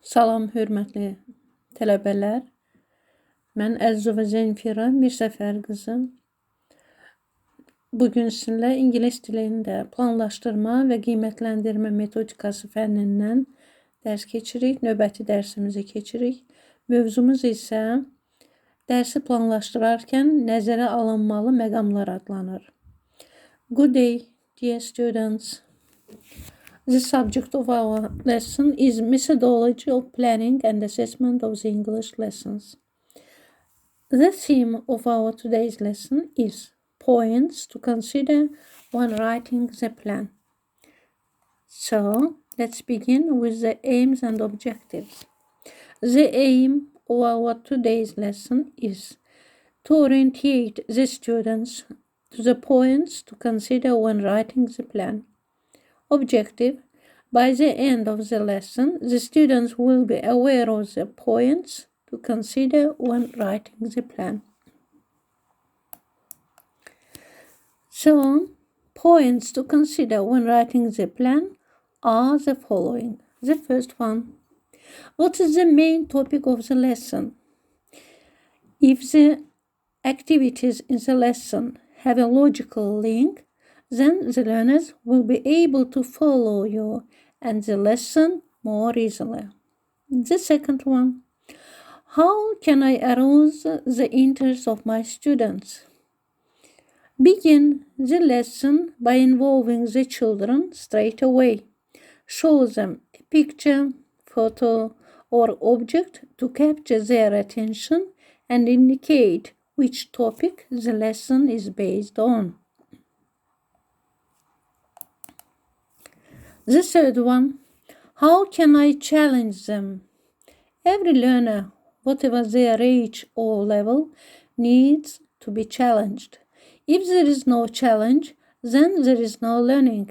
Salam, hörmətli tələbələr. Mən Mingəcevir Mingəcevir qızı. Bugün sizinlə ingilis dilində planlaşdırma və qiymətləndirmə metodikası fənnindən dərs keçirik. Növbəti dərsimizi keçirik. Mövzumuz isə dərsi planlaşdırarkən nəzərə alınmalı məqamlar adlanır. Good day, dear students. The subject of our lesson is methodology of planning and assessment of the English lessons. The theme of our today's lesson is points to consider when writing the plan. So, let's begin with the aims and objectives. The aim of our today's lesson is to orientate the students to the points to consider when writing the plan. Objective: by the end of the lesson, the students will be aware of the points to consider when writing the plan. So, points to consider when writing the plan are the following. The first one: what is the main topic of the lesson? If the activities in the lesson have a logical link, then the learners will be able to follow you and the lesson more easily. The second one: how can I arouse the interest of my students? Begin the lesson by involving the children straight away. Show them a picture, photo, or object to capture their attention and indicate which topic the lesson is based on. The third one: how can I challenge them? Every learner, whatever their age or level, needs to be challenged. If there is no challenge, then there is no learning.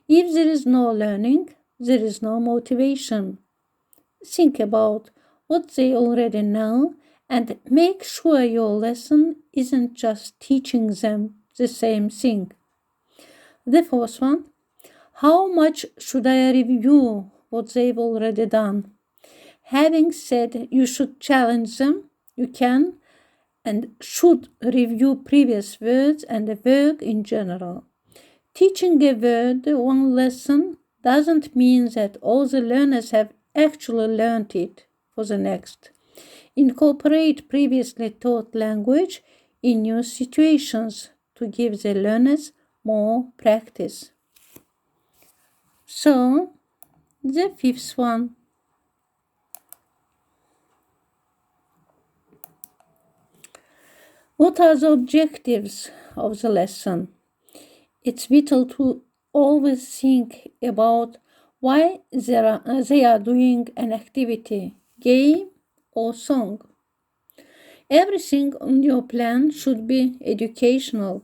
If there is no learning, there is no motivation. Think about what they already know and make sure your lesson isn't just teaching them the same thing. The fourth one: how much should I review what they've already done? Having said you should challenge them, you can and should review previous words and the work in general. Teaching a word one lesson doesn't mean that all the learners have actually learned it for the next. Incorporate previously taught language in new situations to give the learners more practice. So, the fifth one: what are the objectives of the lesson? It's vital to always think about why they are doing an activity, game, or song. Everything on your plan should be educational.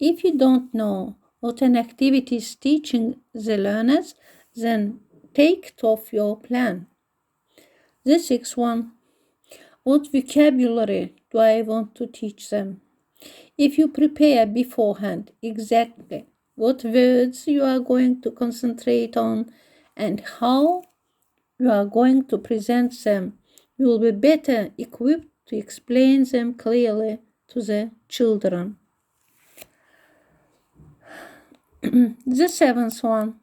If you don't know what an activity is teaching the learners, then take it off your plan. The sixth one: what vocabulary do I want to teach them? If you prepare beforehand exactly what words you are going to concentrate on and how you are going to present them, you will be better equipped to explain them clearly to the children. The seventh one: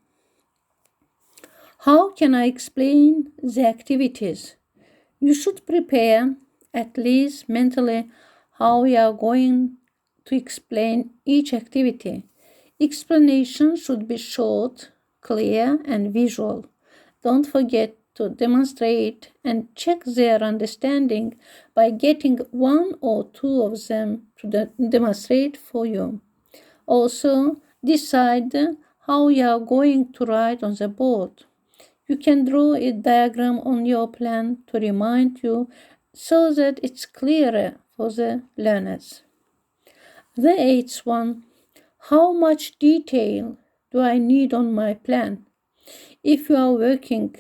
how can I explain the activities? You should prepare, at least mentally, how you are going to explain each activity. Explanation should be short, clear, and visual. Don't forget to demonstrate and check their understanding by getting one or two of them to demonstrate for you. Also, decide how you are going to write on the board. You can draw a diagram on your plan to remind you so that it's clearer for the learners. The eighth one: how much detail do I need on my plan? If you are working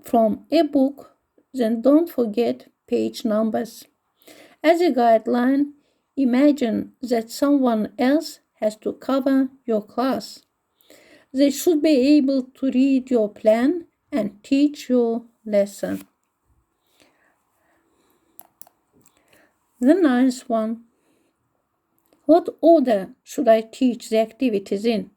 from a book, then don't forget page numbers. As a guideline, imagine that someone else has to cover your class. They should be able to read your plan and teach you lesson. The ninth one. What order should I teach the activities in?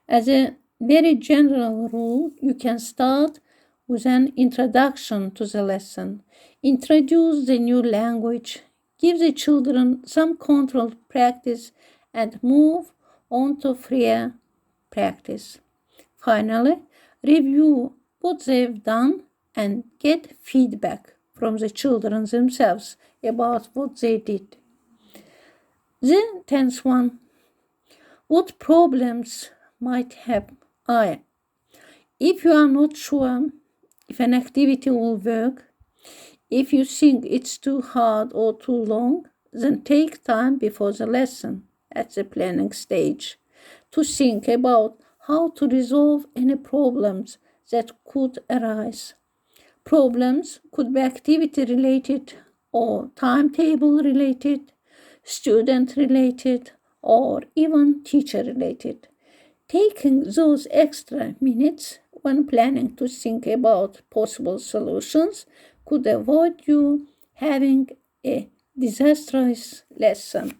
As a very general rule, you can start with an introduction to the lesson. Introduce the new language, give the children some controlled practice, and move on to freer practice. Finally, review what they've done and get feedback from the children themselves about what they did. The 10th one. What problems might have I? If you are not sure if an activity will work, if you think it's too hard or too long, then take time before the lesson at the planning stage to think about how to resolve any problems that could arise. Problems could be activity related or timetable related, student related, or even teacher related. Taking those extra minutes when planning to think about possible solutions could avoid you having a disastrous lesson.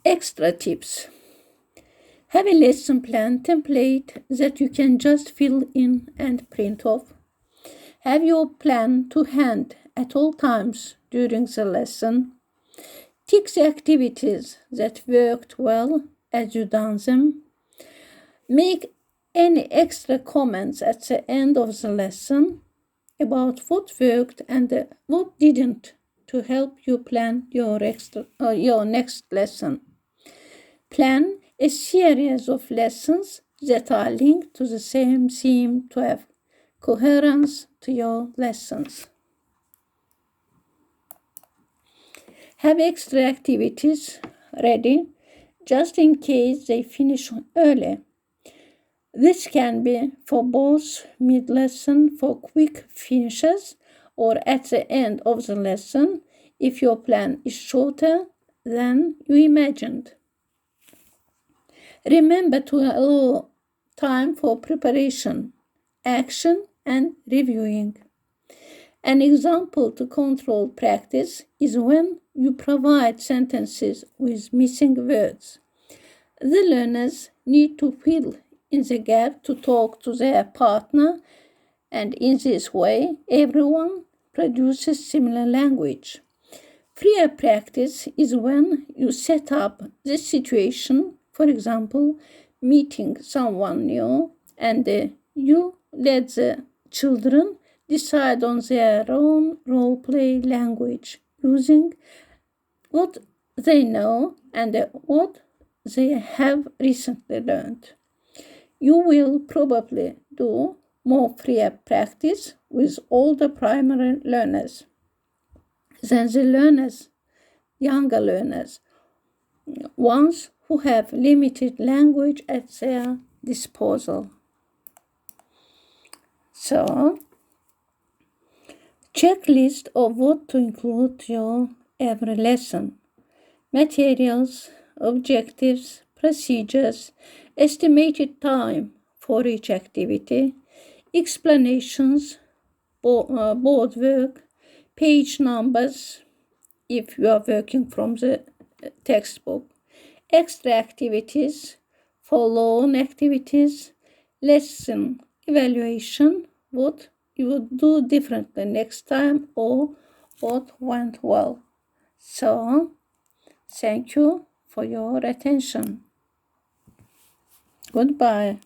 Extra tips. Have a lesson plan template that you can just fill in and print off. Have your plan to hand at all times during the lesson. Tick the activities that worked well as you done them. Make any extra comments at the end of the lesson about what worked and what didn't to help you plan your next lesson. Plan a series of lessons that are linked to the same theme to have coherence to your lessons. Have extra activities ready just in case they finish early. This can be for both mid-lesson for quick finishes or at the end of the lesson if your plan is shorter than you imagined. Remember to allow time for preparation, action, and reviewing. An example to control practice is when you provide sentences with missing words. The learners need to fill in the gap to talk to their partner, and in this way, everyone produces similar language. Freer practice is when you set up the situation, for example, meeting someone new, and you let the children decide on their own role-play language using what they know and what they have recently learned. You will probably do more freer practice with all the primary learners than the younger learners, ones who have limited language at their disposal. So, checklist of what to include to your every lesson. Materials, objectives, procedures, estimated time for each activity, explanations, board work, page numbers if you are working from the textbook, extra activities, follow-on activities, lesson evaluation, what you would do differently next time or what went well. So, thank you for your attention. Goodbye.